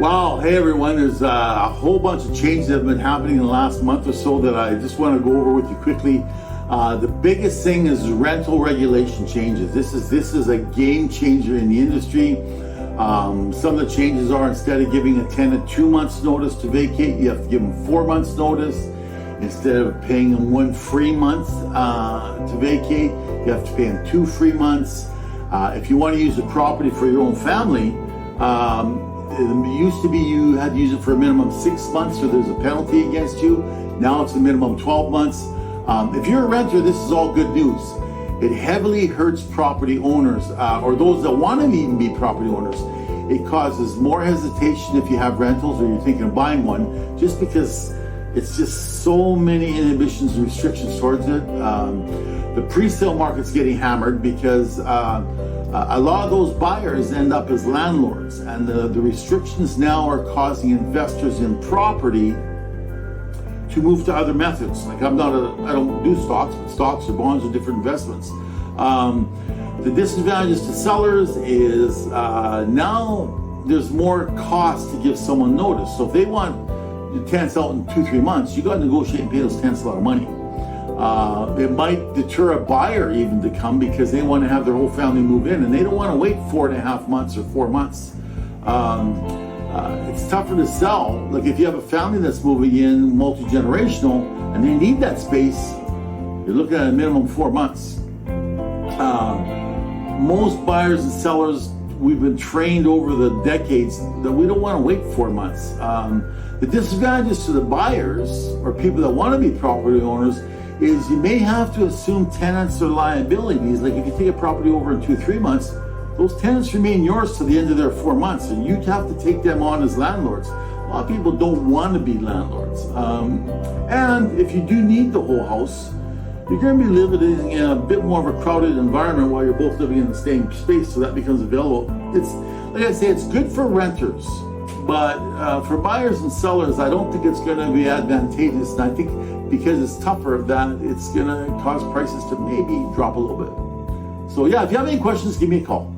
Wow, hey everyone, there's a whole bunch of changes that have been happening in the last month or so that I just want to go over with you quickly. The biggest thing is rental regulation changes. This is a game changer in the industry. Some of the changes are, instead of giving a tenant 2 months notice to vacate, you have to give them 4 months notice. Instead of paying them 1 free month to vacate, you have to pay them 2 free months. If you want to use the property for your own family, it used to be you had to use it for a minimum of 6 months, so there's a penalty against you. Now it's a minimum of 12 months. If you're a renter, this is all good news. It heavily hurts property owners, or those that want to even be property owners. It causes more hesitation if you have rentals or you're thinking of buying one, just because it's just so many inhibitions and restrictions towards it. The pre-sale market's getting hammered because a lot of those buyers end up as landlords, and the restrictions now are causing investors in property to move to other methods. Like I don't do stocks, but stocks or bonds are different investments. The disadvantages to sellers is now there's more cost to give someone notice. So if they want the tenants out in 2-3 months, you got to negotiate and pay those tenants a lot of money. It might deter a buyer even to come because they want to have their whole family move in, and they don't want to wait 4.5 months or 4 months. It's tougher to sell. Like if you have a family that's moving in, multi-generational, and they need that space, you're looking at a minimum 4 months. Most buyers and sellers, we've been trained over the decades that we don't want to wait 4 months. The disadvantages to the buyers or people that want to be property owners is you may have to assume tenants or liabilities. Like if you take a property over in 2-3 months, those tenants remain yours to the end of their 4 months, and you have to take them on as landlords. A lot of people don't want to be landlords. And if you do need the whole house, you're going to be living in a bit more of a crowded environment while you're both living in the same space, so that becomes available. It's, like I say, it's good for renters, but for buyers and sellers, I don't think it's going to be advantageous. And I think because it's tougher, that it's going to cause prices to maybe drop a little bit. So yeah, if you have any questions, give me a call.